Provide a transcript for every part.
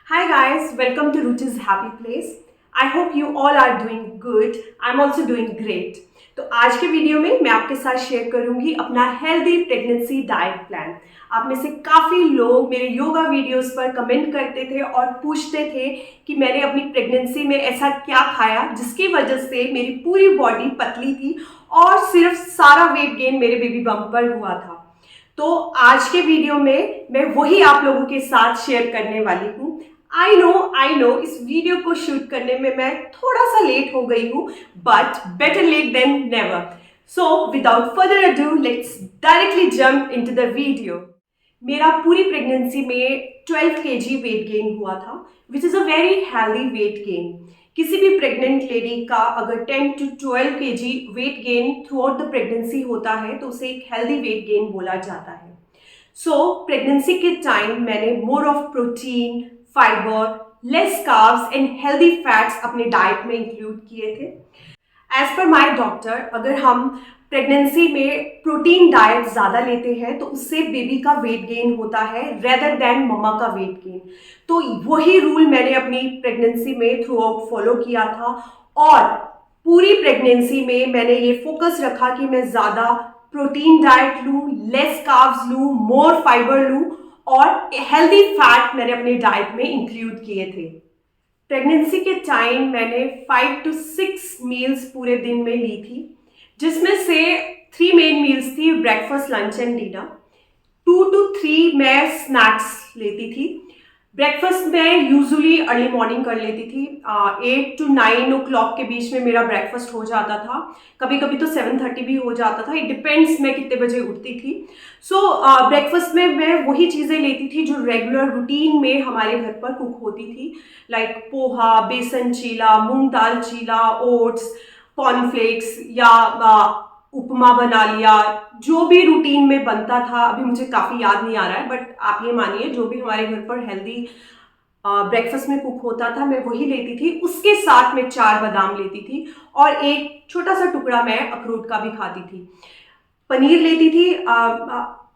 Hi guys, welcome to Ruchi's Happy Place. I hope you all are doing good. I'm also doing great. तो आज के video में मैं आपके साथ शेयर करूंगी अपना हेल्दी प्रेगनेंसी डाइट प्लान। आप में से काफ़ी लोग मेरे योगा वीडियोस पर कमेंट करते थे और पूछते थे कि मैंने अपनी प्रेगनेंसी में ऐसा क्या खाया जिसकी वजह से मेरी पूरी बॉडी पतली थी और सिर्फ सारा वेट गेन मेरे बेबी बम्प पर हुआ था। तो आज के वीडियो में मैं वही आप लोगों के साथ शेयर करने वाली हूँ। आई नो इस वीडियो को शूट करने में मैं थोड़ा सा लेट हो गई हूँ, but better late than never. So without further ado let's directly jump into the video. मेरा पूरी प्रेगनेंसी में 12 kg वेट गेन हुआ था, which is a very healthy weight gain. किसी भी प्रेग्नेंट लेडी का अगर 10 to 12 kg weight gain through out the pregnancy होता है तो उसे एक हेल्दी वेट गेन बोला जाता है। सो प्रेगनेंसी के टाइम मैंने more of protein, fibre, less carbs and healthy fats अपने डाइट में इंक्लूड किए थे। एज पर माई डॉक्टर, अगर हम प्रेगनेंसी में प्रोटीन डाइट ज़्यादा लेते हैं तो उससे बेबी का वेट गेन होता है रेदर देन मम्मा का वेट गेन। तो वही रूल मैंने अपनी प्रेगनेंसी में थ्रू आउट फॉलो किया था और पूरी प्रेगनेंसी में मैंने ये फोकस रखा कि मैं ज़्यादा प्रोटीन डाइट लूँ, लेस कार्ब्स लूँ, मोर फाइबर लूँ और हेल्दी फैट मैंने अपने डाइट में इंक्लूड किए थे। प्रेगनेंसी के टाइम मैंने 5 to 6 मील्स पूरे दिन में ली थी, जिसमें से 3 मेन मील्स थी, breakfast, lunch and dinner. 2 to 3 मैं स्नैक्स लेती थी। ब्रेकफास्ट मैं यूजुअली अर्ली मॉर्निंग कर लेती थी। 8 to 9 o'clock के बीच में मेरा ब्रेकफास्ट हो जाता था। कभी कभी तो 7:30 भी हो जाता था। इट डिपेंड्स मैं कितने बजे उठती थी। सो ब्रेकफास्ट में मैं वही चीज़ें लेती थी जो रेगुलर रूटीन में हमारे घर पर कुक होती थी, लाइक पोहा, बेसन चीला, मूंग दाल चीला, ओट्स, कॉर्नफ्लेक्स या उपमा बना लिया। जो भी रूटीन में बनता था, अभी मुझे काफ़ी याद नहीं आ रहा है, बट आप ये मानिए जो भी हमारे घर पर हेल्दी ब्रेकफास्ट में कुक होता था मैं वही लेती थी। उसके साथ मैं 4 बादाम लेती थी और एक छोटा सा टुकड़ा मैं अखरोट का भी खाती थी। पनीर लेती थी।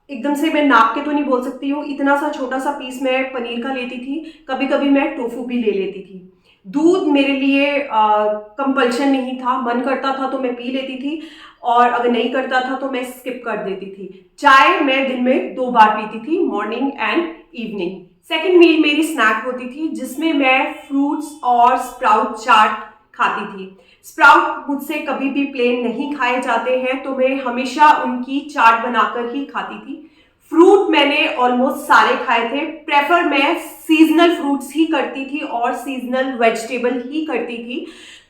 एकदम से मैं नाप के तो नहीं बोल सकती हूँ, इतना सा छोटा सा पीस मैं पनीर का लेती थी। कभी कभी मैं टोफू भी ले लेती थी। दूध मेरे लिए कंपल्शन नहीं था, मन करता था तो मैं पी लेती थी और अगर नहीं करता था तो मैं स्किप कर देती थी। चाय मैं दिन में 2 बार पीती थी, मॉर्निंग एंड इवनिंग। सेकेंड मील मेरी स्नैक होती थी जिसमें मैं फ्रूट्स और स्प्राउट चाट खाती थी। स्प्राउट मुझसे कभी भी प्लेन नहीं खाए जाते हैं तो मैं हमेशा उनकी चाट बनाकर ही खाती थी। फ्रूट मैंने ऑलमोस्ट सारे खाए थे। प्रेफर मैं सीजनल फ्रूट्स ही करती थी और सीजनल वेजिटेबल ही करती थी।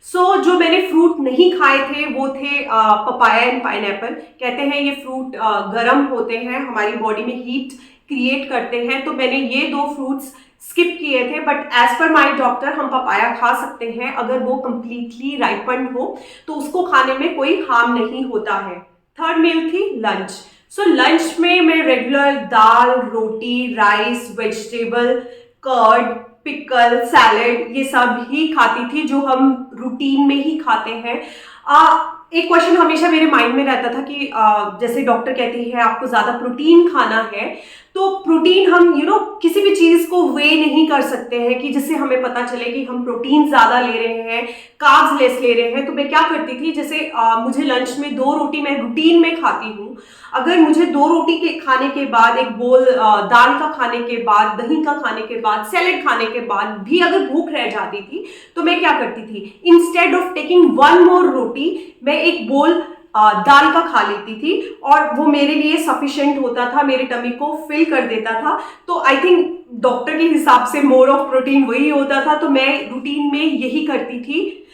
जो मैंने फ्रूट नहीं खाए थे वो थे पपाया एंड पाइनएप्पल। कहते हैं ये फ्रूट गर्म होते हैं, हमारी बॉडी में हीट क्रिएट करते हैं, तो मैंने ये 2 फ्रूट्स स्किप किए थे। But as per my doctor हम पपाया खा सकते हैं अगर वो कंप्लीटली राइपन्ड हो, तो उसको खाने में कोई हार्म नहीं होता है। थर्ड मील थी लंच। लंच में मैं रेगुलर दाल, रोटी, rice, vegetable, curd, pickle, salad ये सब ही खाती थी जो हम रूटीन में ही खाते हैं। एक क्वेश्चन हमेशा मेरे माइंड में रहता था कि जैसे डॉक्टर कहती है आपको ज़्यादा प्रोटीन खाना है, तो प्रोटीन हम किसी भी चीज़ को वे नहीं कर सकते हैं कि जिससे हमें पता चले कि हम प्रोटीन ज़्यादा ले रहे हैं, कार्ब्स लेस ले रहे हैं। तो मैं क्या करती थी, जैसे मुझे लंच में 2 रोटी मैं रूटीन में खाती हूँ। अगर मुझे 2 रोटी के खाने के बाद, एक बोल दाल का खाने के बाद, दही का खाने के बाद, सैलेड खाने के बाद भी अगर भूख रह जाती थी तो मैं क्या करती थी, इंस्टेड ऑफ टेकिंग 1 मोर रोटी मैं एक बोल दाल का खा लेती थी और वो मेरे लिए सफिशिएंट होता था, मेरे टमी को फिल कर देता था। तो आई थिंक डॉक्टर के हिसाब से मोर ऑफ प्रोटीन वही होता था, तो मैं रूटीन में यही करती थी।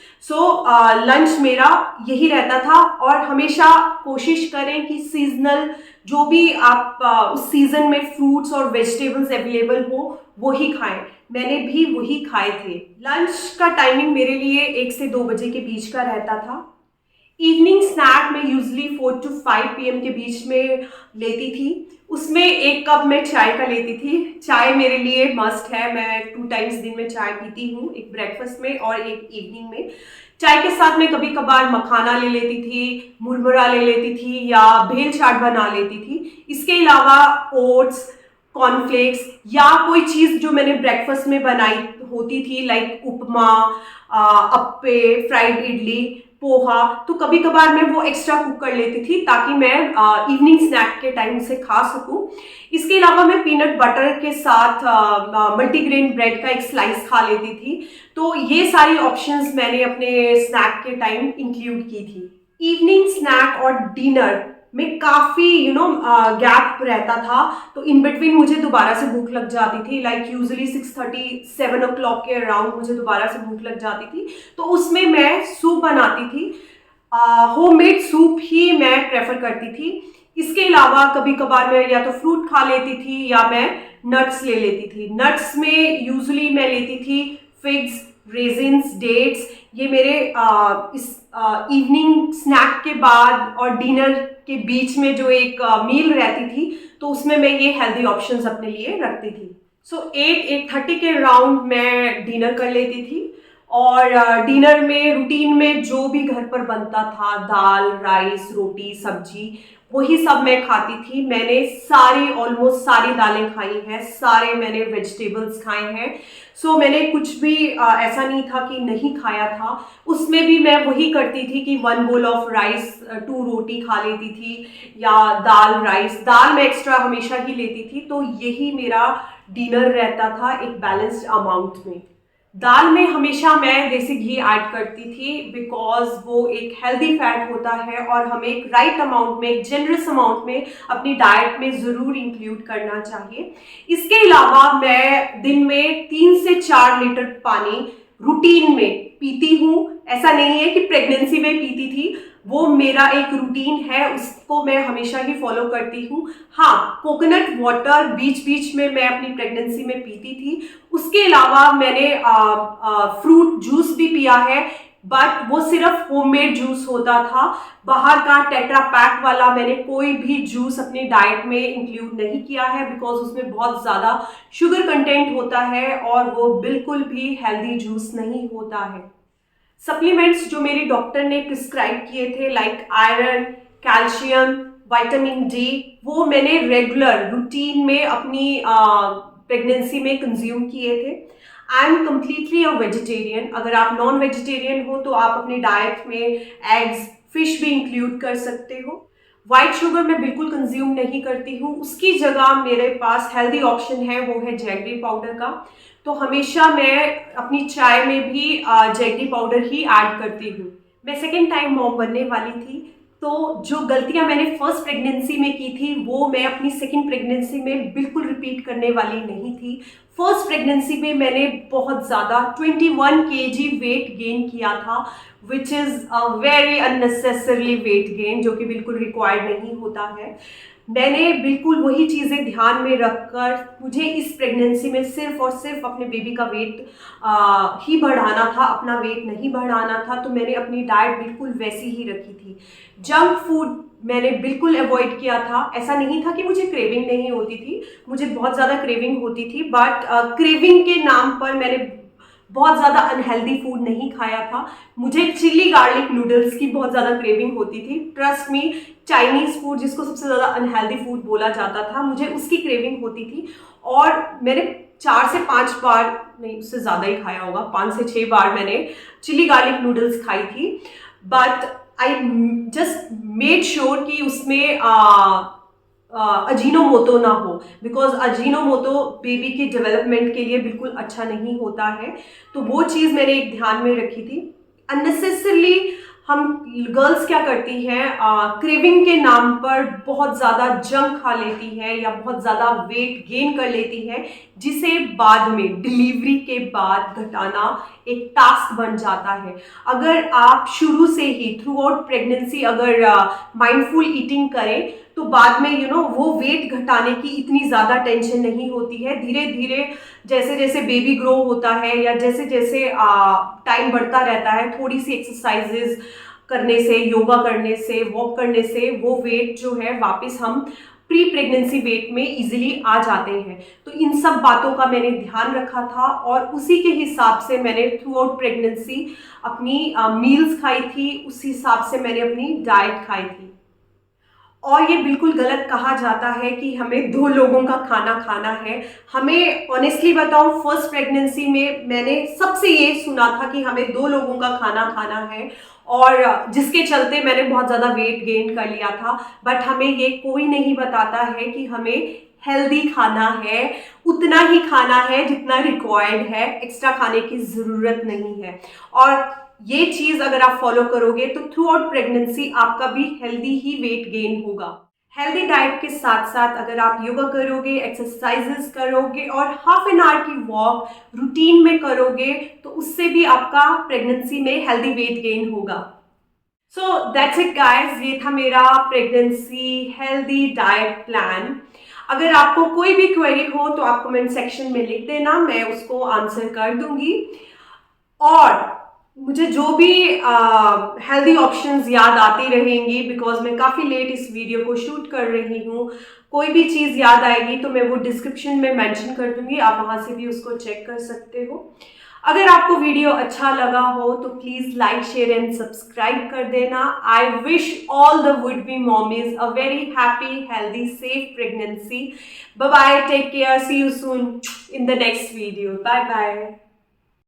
लंच मेरा यही रहता था और हमेशा कोशिश करें कि सीजनल जो भी आप उस सीजन में फ्रूट्स और वेजिटेबल्स अवेलेबल हो वो ही खाएं। मैंने भी वही खाए थे। लंच का टाइमिंग मेरे लिए 1 से 2 बजे के बीच का रहता था। इवनिंग स्नैक मैं यूजली 4 to 5 PM के बीच में लेती थी। उसमें 1 कप मैं चाय का लेती थी। चाय मेरे लिए मस्ट है, मैं 2 टाइम्स दिन में चाय पीती हूँ, एक ब्रेकफास्ट में और एक इवनिंग में। चाय के साथ मैं कभी कभार मखाना ले लेती थी, मुरमुरा ले लेती थी या भेल चाट बना लेती थी। इसके अलावा ओट्स, कॉर्नफ्लेक्स या कोई चीज़ जो मैंने ब्रेकफास्ट में बनाई होती थी, लाइक उपमा, अप्पे, फ्राइड इडली, पोहा, तो कभी कभार मैं वो एक्स्ट्रा कुक कर लेती थी ताकि मैं इवनिंग स्नैक के टाइम से खा सकूं। इसके अलावा मैं पीनट बटर के साथ मल्टीग्रेन ब्रेड का एक स्लाइस खा लेती थी। तो ये सारी ऑप्शंस मैंने अपने स्नैक के टाइम इंक्लूड की थी। इवनिंग स्नैक और डिनर में काफ़ी गैप रहता था, तो इन बिटवीन मुझे दोबारा से भूख लग जाती थी। लाइक यूजुअली 6:30 7 o'clock के अराउंड मुझे दोबारा से भूख लग जाती थी, तो उसमें मैं सूप बनाती थी। होममेड सूप ही मैं प्रेफर करती थी। इसके अलावा कभी कभार मैं या तो फ्रूट खा लेती थी या मैं नट्स ले लेती थी। नट्स में यूजुअली मैं लेती थी फिग्स, रेजिन्स, डेट्स। ये मेरे इस इवनिंग स्नैक के बाद और डिनर के बीच में जो एक मील रहती थी, तो उसमें मैं ये हेल्दी ऑप्शंस अपने लिए रखती थी। सो 8-8:30 के राउंड मैं डिनर कर लेती थी, और डिनर में रूटीन में जो भी घर पर बनता था, दाल, राइस, रोटी, सब्जी, वही सब मैं खाती थी। मैंने ऑलमोस्ट सारी दालें खाई हैं, सारे मैंने वेजिटेबल्स खाए हैं। सो मैंने कुछ भी ऐसा नहीं था कि नहीं खाया था। उसमें भी मैं वही करती थी कि 1 bowl ऑफ राइस, 2 रोटी खा लेती थी, या दाल राइस, दाल मैं एक्स्ट्रा हमेशा ही लेती थी। तो यही मेरा डिनर रहता था एक बैलेंस्ड अमाउंट में। दाल में हमेशा मैं देसी घी ऐड करती थी, बिकॉज वो एक हेल्दी फैट होता है और हमें एक राइट अमाउंट में, एक जेनरस अमाउंट में अपनी डाइट में ज़रूर इंक्लूड करना चाहिए। इसके अलावा मैं दिन में 3 से 4 लीटर पानी रूटीन में पीती हूँ। ऐसा नहीं है कि प्रेगनेंसी में पीती थी, वो मेरा एक रूटीन है, उसको मैं हमेशा ही फॉलो करती हूँ। हाँ, कोकोनट वाटर बीच बीच में मैं अपनी प्रेगनेंसी में पीती थी। उसके अलावा मैंने फ्रूट जूस भी पिया है, बट वो सिर्फ होममेड जूस होता था। बाहर का टेट्रा पैक वाला मैंने कोई भी जूस अपनी डाइट में इंक्लूड नहीं किया है, बिकॉज उसमें बहुत ज़्यादा शुगर कंटेंट होता है और वो बिल्कुल भी हेल्दी जूस नहीं होता है। सप्लीमेंट्स जो मेरे डॉक्टर ने प्रिस्क्राइब किए थे, like iron, calcium, vitamin D, वो मैंने रेगुलर रूटीन में अपनी प्रेगनेंसी में कंज्यूम किए थे। I am completely a vegetarian. अगर आप नॉन वेजिटेरियन हो तो आप अपनी डाइट में एग्स, फिश भी इंक्लूड कर सकते हो। वाइट शुगर मैं बिल्कुल कंज्यूम नहीं करती हूँ, उसकी जगह मेरे पास हेल्दी ऑप्शन है, वो है जैगरी पाउडर का। तो हमेशा मैं अपनी चाय में भी जैगरी पाउडर ही ऐड करती हूँ। मैं सेकेंड टाइम मॉम बनने वाली थी, तो जो गलतियां मैंने फर्स्ट प्रेगनेंसी में की थी वो मैं अपनी सेकेंड प्रेगनेंसी में बिल्कुल रिपीट करने वाली नहीं थी। फर्स्ट प्रेगनेंसी में मैंने बहुत ज़्यादा 21 kg वेट गेन किया था, which is a very unnecessarily weight gain, जो कि बिल्कुल रिक्वायर्ड नहीं होता है। मैंने बिल्कुल वही चीज़ें ध्यान में रखकर, मुझे इस प्रेगनेंसी में सिर्फ और सिर्फ अपने बेबी का वेट ही बढ़ाना था, अपना वेट नहीं बढ़ाना था, तो मैंने अपनी डाइट बिल्कुल वैसी ही रखी थी। जंक फूड मैंने बिल्कुल अवॉइड किया था। ऐसा नहीं था कि मुझे क्रेविंग नहीं होती थी, मुझे बहुत ज़्यादा क्रेविंग होती थी, बट क्रेविंग के नाम पर मैंने बहुत ज़्यादा अनहेल्दी फूड नहीं खाया था। मुझे चिली गार्लिक नूडल्स की बहुत ज़्यादा क्रेविंग होती थी। ट्रस्ट मी, चाइनीज़ फूड जिसको सबसे ज़्यादा अनहेल्दी फूड बोला जाता था, मुझे उसकी क्रेविंग होती थी। और मैंने 4 से 5 बार, नहीं उससे ज़्यादा ही खाया होगा, 5 से 6 बार मैंने चिली गार्लिक नूडल्स खाई थी। But I just made sure कि उसमें अजीनोमोटो ना हो, बिकॉज अजीनोमोटो बेबी के डेवलपमेंट के लिए बिल्कुल अच्छा नहीं होता है। तो वो चीज़ मैंने एक ध्यान में रखी थी। अननेसेसरली हम गर्ल्स क्या करती हैं, क्रेविंग के नाम पर बहुत ज़्यादा जंक खा लेती है या बहुत ज़्यादा वेट गेन कर लेती है, जिसे बाद में डिलीवरी के बाद घटाना एक टास्क बन जाता है। अगर आप शुरू से ही थ्रू आउट प्रेगनेंसी अगर माइंडफुल ईटिंग करें, तो बाद में वो वेट घटाने की इतनी ज़्यादा टेंशन नहीं होती है। धीरे धीरे जैसे जैसे बेबी ग्रो होता है या जैसे जैसे टाइम बढ़ता रहता है, थोड़ी सी एक्सरसाइजेज करने से, योगा करने से, वॉक करने से वो वेट जो है वापस हम प्री प्रेगनेंसी वेट में इजीली आ जाते हैं। तो इन सब बातों का मैंने ध्यान रखा था और उसी के हिसाब से मैंने थ्रू आउट प्रेगनेंसी अपनी मील्स खाई थी, उस हिसाब से मैंने अपनी डाइट खाई थी। और ये बिल्कुल गलत कहा जाता है कि हमें 2 लोगों का खाना खाना है। हमें ऑनेस्टली बताऊं, फर्स्ट प्रेगनेंसी में मैंने सबसे ये सुना था कि हमें 2 लोगों का खाना खाना है, और जिसके चलते मैंने बहुत ज़्यादा वेट गेन कर लिया था। बट हमें ये कोई नहीं बताता है कि हमें हेल्दी खाना है, उतना ही खाना है जितना रिक्वायर्ड है, एक्स्ट्रा खाने की ज़रूरत नहीं है। और ये चीज़ अगर आप फॉलो करोगे तो थ्रू आउट प्रेगनेंसी आपका भी हेल्दी ही वेट गेन होगा। हेल्दी डाइट के साथ साथ अगर आप योगा करोगे, एक्सरसाइजेस करोगे और हाफ एन आवर की वॉक रूटीन में करोगे तो उससे भी आपका प्रेगनेंसी में हेल्दी वेट गेन होगा। सो दैट्स इट गाइस, ये था मेरा प्रेगनेंसी हेल्दी डाइट प्लान। अगर आपको कोई भी क्वेरी हो तो आप कमेंट सेक्शन में लिख देना, मैं उसको आंसर कर दूंगी। और मुझे जो भी हेल्दी ऑप्शंस याद आती रहेंगी, बिकॉज मैं काफ़ी लेट इस वीडियो को शूट कर रही हूँ, कोई भी चीज़ याद आएगी तो मैं वो डिस्क्रिप्शन में मेंशन कर दूंगी, आप वहाँ से भी उसको चेक कर सकते हो। अगर आपको वीडियो अच्छा लगा हो तो please like, share and subscribe कर देना। I wish all the would be mommies a very happy, healthy, safe pregnancy. Bye bye, take care, see you soon in the next video, bye bye.